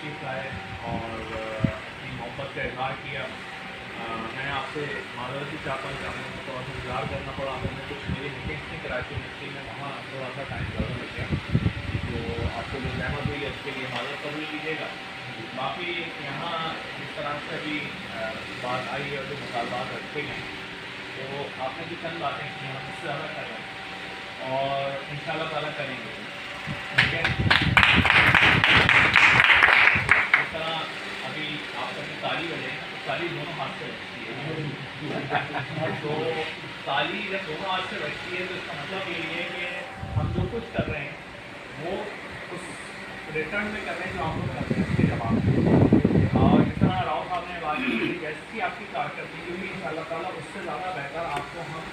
तशरीफ़ लाए और अपनी मोहब्बत का इजहार किया। मैं आपसे माज़रत ही चाहता हूँ कि आप लोगों को थोड़ा सा इंतज़ार करना पड़ा। हमने कुछ मेरी मीटिंग्स थी कराची यूनिवर्सिटी में, वहाँ थोड़ा सा टाइम ज़्यादा लग गया, तो आपको जो जहमत हुई है उसके लिए माज़रत कबूल कीजिएगा। बाकी यहाँ जिस तरह से अभी बात आई है और जो मुतालबात रखे गए, तो आपने जो चंद बातें की हम उससे ज़्यादा कर रहे हैं और इंशाअल्लाह ताला करेंगे, ठीक है। जिस तरह अभी आप अपनी ताली बजाएंगे तो ताली दोनों हाथ से बजती है, तो ताली जब दोनों हाथ से बजती है तो इसका मतलब ये है कि हम जो कुछ कर रहे हैं वो उस रिटर्न में कर रहे हैं जो आप लोग कर रहे हैं उसके जवाब में। और जिस तरह राव साहब ने बात की, जैसी आपकी कारकर्दगी होगी इंशाअल्लाह ताला उससे ज़्यादा बेहतर आपको हम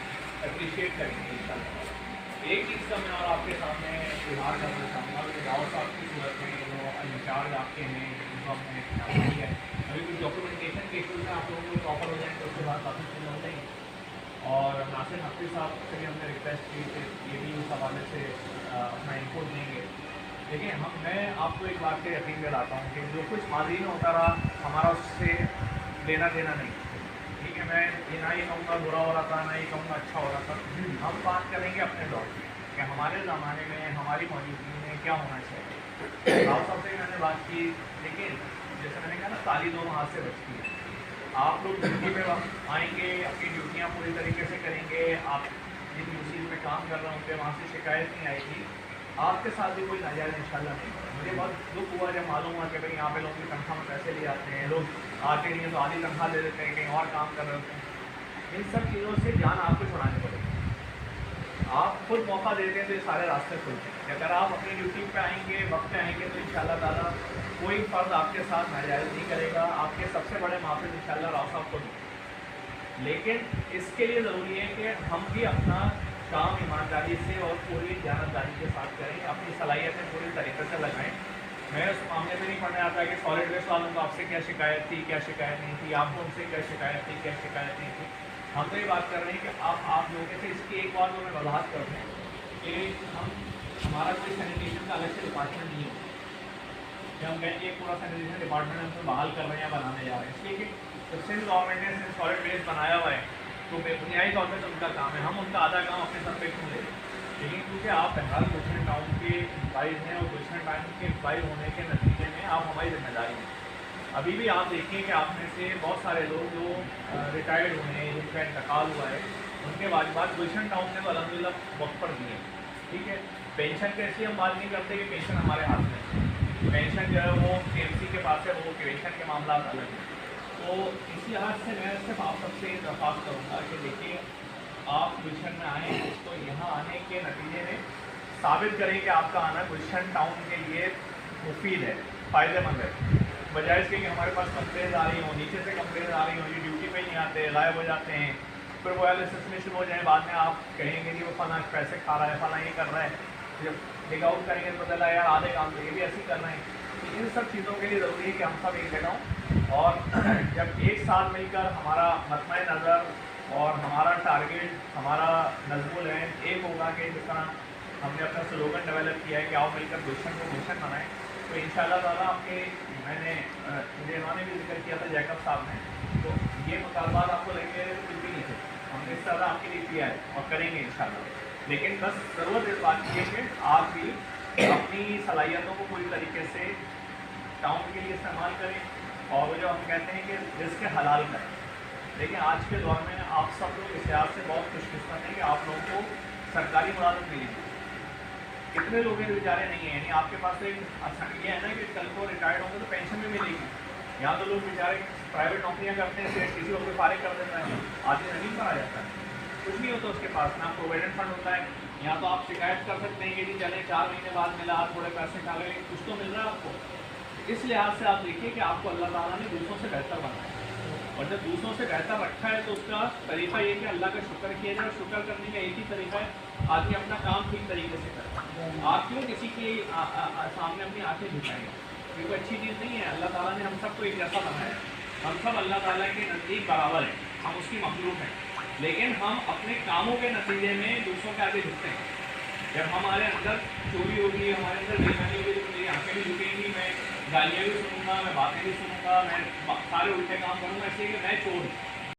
अप्रिशिएट करेंगे इंशाअल्लाह। एक चीज़ का मैं और आपके सामने इजहार करना चाहूँगा कि राव साहब की सूरत में जो इंचार्ज आपके हैं, जिनको हमने किया है, अभी कुछ डॉक्यूमेंटेशन के इशूज़ में आप लोगों को प्रॉपर हो जाएंगे तो उसके बाद काफ़ी चीज़ें हो जाएंगी। और नासिर नकवी साहब से भी हमने रिक्वेस्ट की कि ये भी उस हवाले से अपना इनपुट देंगे। देखिए मैं आपको एक बात से यकीन दिलाता हूँ कि जो कुछ माजी में होता रहा हमारा उससे लेना देना नहीं, ठीक है। मैं ये ना ये कहूँगा बुरा हो रहा था, ना ये कहूँगा अच्छा हो रहा था। हम बात करेंगे अपने दौर में कि हमारे ज़माने में हमारी मौजूदगी में क्या होना चाहिए। राव साहब से मैंने बात की, लेकिन जैसे मैंने कहा ना ताली दोनों हाथ से बजती है। आप लोग ड्यूटी पे आएंगे, अपनी ड्यूटियाँ पूरी तरीके से करेंगे, आप जिन यूनिवर्सिटी में काम कर रहे होंगे वहाँ से शिकायत नहीं आएगी, आपके साथ भी कोई नाजायज़ इंशाल्लाह नहीं होगा। मुझे बहुत दुख हुआ जब मालूम हुआ कि भाई यहाँ पे लोगों की तनख्वाह में पैसे लिए जाते हैं, लोग आते नहीं हैं तो आधी तनख्वाह दे देते हैं, कहीं और काम कर रहे होते हैं। इन सब चीज़ों से जान आपको छुड़ानी पड़ेगी। आप खुद मौका देते हैं तो ये सारे रास्ते खुलते हैं। अगर आप अपनी ड्यूटी पे आएंगे, वक्त पे आएंगे, तो इंशाल्लाह ताला कोई फ़र्द आपके साथ नाजायज़ नहीं करेगा। आपके सबसे बड़े माफिज इंशाल्लाह राव साहब खुद। लेकिन इसके लिए ज़रूरी है कि हम भी अपना काम ईमानदारी से और पूरी जानबदारी के साथ करें, अपनी सलाहियतें पूरी तरीके से लगाएं। मैं उस मामले में नहीं पढ़ने आता कि सॉलिड वेस्ट वालों को आपसे क्या शिकायत थी, क्या शिकायत नहीं थी, आपको उनसे क्या शिकायत थी, क्या शिकायत नहीं थी। हम तो ये बात कर रहे हैं कि आप लोगों से इसकी एक बार तो मैं वजाहत कर दूँ कि हमारा कोई सैनिटेशन का अलग से डिपार्टमेंट नहीं होता कि हम कहेंगे पूरा सैनिटेशन डिपार्टमेंट हम उसमें बहाल कर रहे हैं या बनाने जा रहे हैं। इसलिए कि सिंध गवर्नमेंट ने सिंध सॉलिड वेस्ट बनाया हुआ है तो बुनियादी तौर पर तो उनका काम है, हम उनका आधा काम अपने सर पे क्यों ले। लेकिन क्योंकि आप बहरहाल गुलशन टाउन के एम्प्लॉइज़ हैं और गुलशन टाउन के एम्प्लॉय होने के नतीजे में आप हमारी जिम्मेदारी हैं। अभी भी आप देखिए कि आप में से बहुत सारे लोग जो रिटायर्ड हुए हैं, जिनका इंतकाल हुआ है, उनके बाद गुलशन टाउन ने तो अलहमदिल्ला वक्त पर दिए, ठीक है। पेंशन के इसलिए हम बात नहीं करते कि पेंशन हमारे हाथ में, पेंशन जो है वो KMC के पास है, वो पेंशन के मामला अलग है। तो इसी लिहाज से मैं सिर्फ आप सबसे दरख्वास्त करूँगा कि देखिए आप गुलशन में आएँ तो यहाँ आने के नतीजे में साबित करें कि आपका आना गुलशन टाउन के लिए मुफीद है, फ़ायदेमंद है, बजाय इसके कि हमारे पास कंप्लेन आ रही हो, नीचे से कंप्लेन आ रही हो, ये ड्यूटी पे नहीं आते, गायब हो जाते हैं, फिर वो एनालिसिस में शुरू हो जाए, बाद में आप कहेंगे कि वो फला पैसे खा रहा है, फला ये कर रहा है, जब डिग आउट करेंगे तो पता यार आधे काम तो ये भी ऐसे ही कर रहे हैं। तो इन सब चीज़ों के लिए ज़रूरी है कि हम सब एक जगह हों और जब एक साथ मिलकर हमारा मतमय नज़र और हमारा टारगेट, हमारा नज़मुल है एक होगा कि जिस तरह हमने अपना स्लोगन डेवलप किया है कि आओ मिलकर गुलशन को गुलशन बनाएं, तो इंशाअल्लाह ताला आपके मैंने मुझे इन्होंने भी जिक्र किया था जैकब साहब ने, तो ये मुतालबात आपको लगेंगे कुछ भी नहीं थे, हमने इस तरह आपके लिए किया है और करेंगे इंशाअल्लाह। लेकिन बस ज़रूरत इस बात की है कि आप भी अपनी सलाहियतों को पूरी तरीके से टाउन के लिए इस्तेमाल करें और वो जो हम कहते हैं कि रिस्क हलाल करें। लेकिन आज के दौर में आप सब लोग इस लिहाज से बहुत खुशकिस्मत हैं कि आप लोगों को सरकारी मुलाजमत मिली है। कितने लोग हैं बेचारे नहीं हैं, यानी आपके पास तो एक ये है ना कि कल को रिटायर्ड होंगे तो पेंशन भी मिलेगी। यहाँ तो लोग बेचारे प्राइवेट नौकरियाँ करते हैं, किसी को कोई फारिग कर देता है, आदमी ज़मीन पर आ जाता है, कुछ नहीं होता उसके पास, ना प्रोविडेंट फंड होता है। यहाँ तो आप शिकायत कर सकते हैं कि जी चले 4 महीने बाद मिला, थोड़े पैसे खा गए, कुछ तो मिल रहा है आपको। इस लिहाज से आप देखिए कि आपको अल्लाह ताला ने दूसरों से बेहतर बनाया और जब दूसरों से बेहतर रखा है तो उसका तरीक़ा ये कि अल्लाह का शुक्र किया जाए। शुक्र करने का एक ही तरीका है, आदमी अपना काम ठीक तरीके से करे। आप क्यों किसी के सामने अपनी आंखें झुकाएंगे, ये कोई अच्छी चीज़ नहीं है। अल्लाह ताला ने हम सबको एक जैसा बनाया, हम सब अल्लाह ताला के नज़दीक बराबर हैं, हम उसकी मखलूक हैं, लेकिन हम अपने कामों के नतीजे में दूसरों के आगे झुकते हैं। जब हमारे अंदर चोरी होगी, हमारे अंदर बेईमानी होगी तो मेरी आँखें भी झुकेंगी, मैं गालियाँ भी सुनूंगा, मैं बातें भी सुनूंगा, मैं सारे उल्टे काम करूंगा, इसलिए कि मैं चोर हूँ।